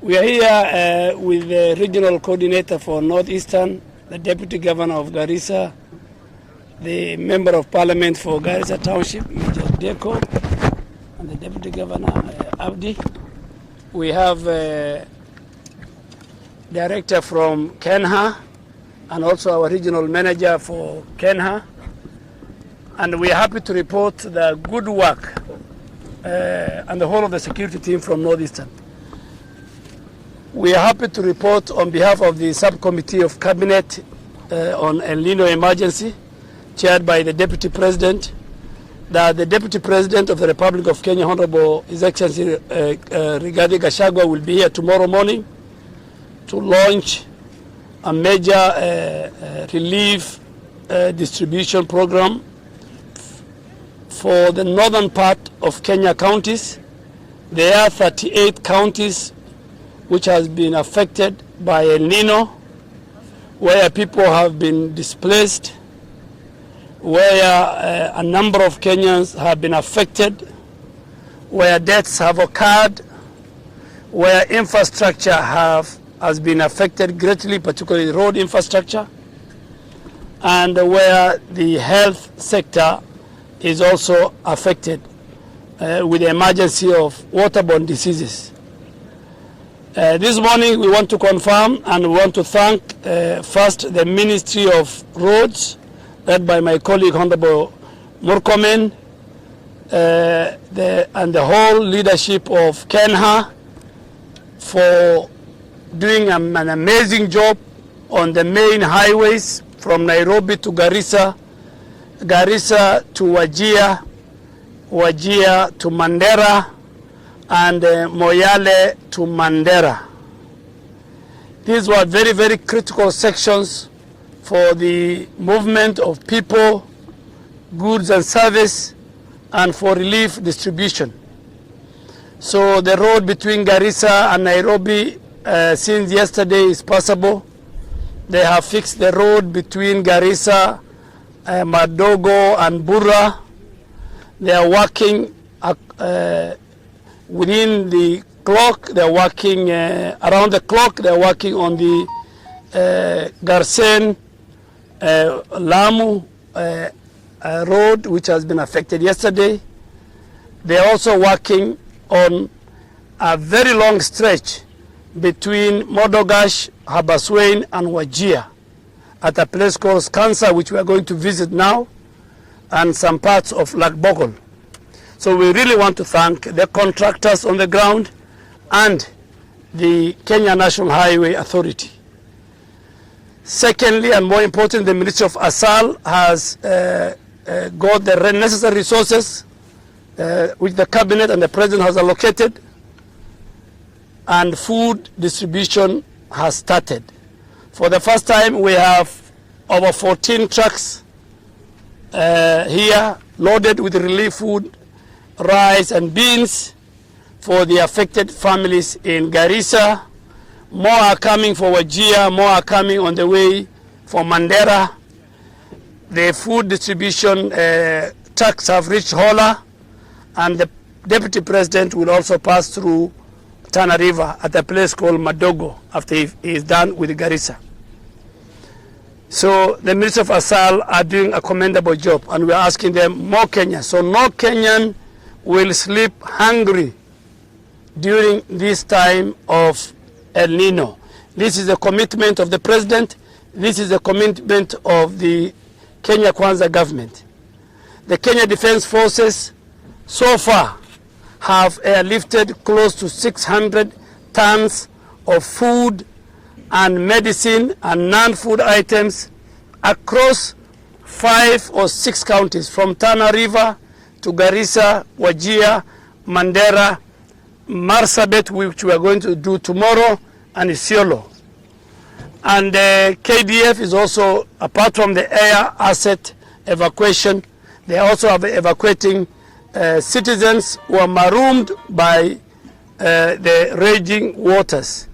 We are here with the regional coordinator for Northeastern, the Deputy Governor of Garissa, the Member of Parliament for Garissa Township, Major Deko, and the Deputy Governor, Abdi. We have a director from Kenha, and also our regional manager for Kenha. And we are happy to report the good work and the whole of the security team from Northeastern. We are happy to report on behalf of the subcommittee of cabinet on El Nino emergency, chaired by the Deputy President, that the Deputy President of the Republic of Kenya, Honorable His Excellency Rigathi Gachagua, will be here tomorrow morning to launch a major relief distribution program for the northern part of Kenya counties. There are 38 counties which has been affected by El Nino, where people have been displaced, where a number of Kenyans have been affected, where deaths have occurred, where infrastructure has been affected greatly, particularly road infrastructure, and where the health sector is also affected with the emergency of waterborne diseases. This morning we want to confirm and we want to thank first the Ministry of Roads, led by my colleague Honorable Murkomen, and the whole leadership of Kenha for doing an amazing job on the main highways from Nairobi to Garissa, Garissa to Wajir, Wajir to Mandera, and Moyale to Mandera. These were very, very critical sections for the movement of people, goods and service, and for relief distribution. So the road between Garissa and Nairobi since yesterday is passable. They have fixed the road between Garissa, Madogo and Burra. They are working within the clock. They are working around the clock. They are working on the Garsen Lamu road, which has been affected yesterday. They are also working on a very long stretch between Modogash, Habaswein and Wajir at a place called Skansa, which we are going to visit now, and some parts of Lakbogol. So we really want to thank the contractors on the ground and the Kenya National Highway Authority. Secondly, and more important, the Ministry of Asal has got the necessary resources which the Cabinet and the President has allocated, and food distribution has started. For the first time, we have over 14 trucks here loaded with relief food, rice and beans for the affected families in Garissa. More are coming for Wajir, more are coming on the way for Mandera. The food distribution trucks have reached Hola, and the Deputy President will also pass through Tana River at a place called Madogo after he is done with Garissa. So the Ministry of Asal are doing a commendable job, and we are asking them more Kenyans. So no Kenyan will sleep hungry during this time of El Nino. This is a commitment of the President. This is a commitment of the Kenya Kwanza government. The Kenya Defense Forces so far have airlifted close to 600 tons of food and medicine and non-food items across 5 or 6 counties, from Tana River to Garissa, Wajir, Mandera, Marsabit, which we are going to do tomorrow, and Isiolo. And KDF is also, apart from the air asset evacuation, they also are evacuating citizens who are marooned by the raging waters.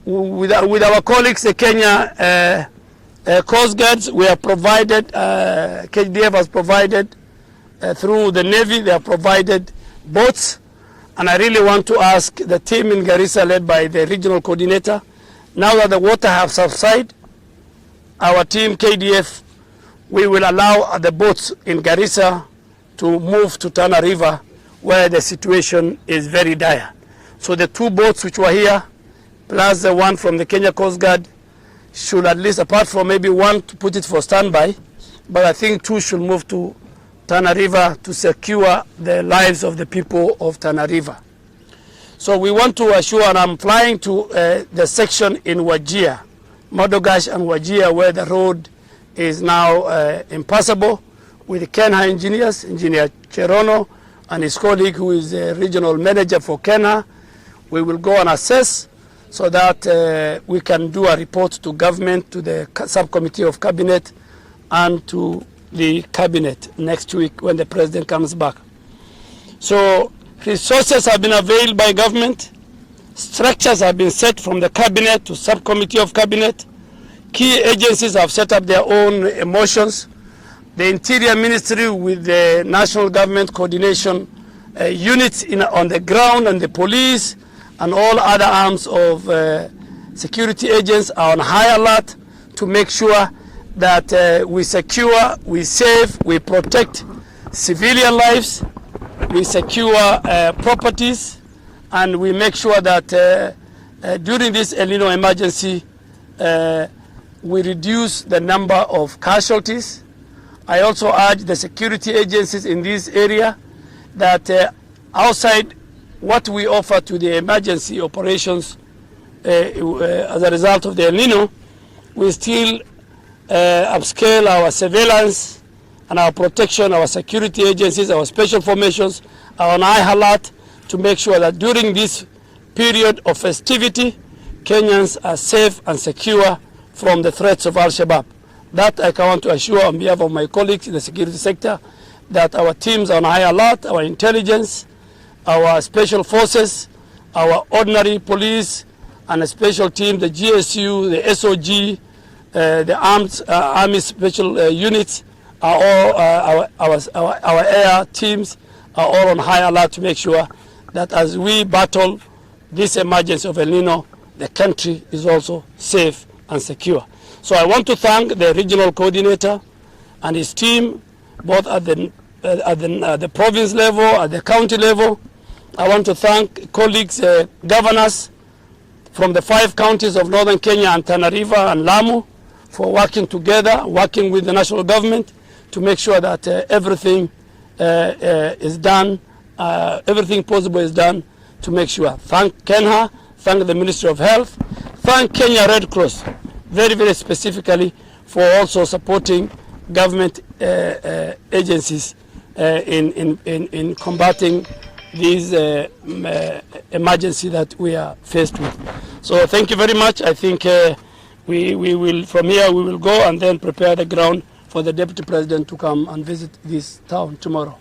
With our colleagues, the Kenya Coast Guards, we have provided, KDF has provided through the Navy, they have provided boats And I really want to ask the team in Garissa led by the regional coordinator, now that the water have subsided, our team KDF, we will allow the boats in Garissa to move to Tana River where the situation is very dire. So the 2 boats which were here, plus the one from the Kenya Coast Guard, should at least, apart from maybe one to put it for standby, but I think 2 should move to Tana River to secure the lives of the people of Tana River. So we want to assure, and I'm flying to the section in Wajir, Madogash and Wajir, where the road is now impassable, with Kenha engineers, Engineer Cherono and his colleague who is the regional manager for Kenha. We will go and assess so that we can do a report to government, to the subcommittee of cabinet, and to the cabinet next week when the president comes back. So resources have been availed by government, structures have been set from the cabinet to subcommittee of cabinet, key agencies have set up their own emotions. The Interior Ministry with the national government coordination units on the ground, and the police and all other arms of security agents are on high alert to make sure that we secure, we save, we protect civilian lives, we secure properties, and we make sure that during this El Nino emergency, we reduce the number of casualties. I also urge the security agencies in this area that outside what we offer to the emergency operations as a result of the El Nino, we still upscale our surveillance and our protection, our security agencies, our special formations are on high alert to make sure that during this period of festivity, Kenyans are safe and secure from the threats of Al-Shabaab. That I want to assure on behalf of my colleagues in the security sector that our teams are on high alert, our intelligence, our special forces, our ordinary police and a special team, the GSU, the SOG, the army special units, are all our air teams are all on high alert to make sure that as we battle this emergency of El Nino, the country is also safe and secure. So I want to thank the regional coordinator and his team, both at the province level, at the county level. I want to thank colleagues, governors from the 5 counties of northern Kenya and Tana River and Lamu for working together, working with the national government to make sure that everything is done, everything possible is done to make sure. Thank Kenha, thank the Ministry of Health, thank Kenya Red Cross very, very specifically for also supporting government agencies in combating these emergency that we are faced with. So thank you very much. I think we will, from here we will go and then prepare the ground for the Deputy President to come and visit this town tomorrow.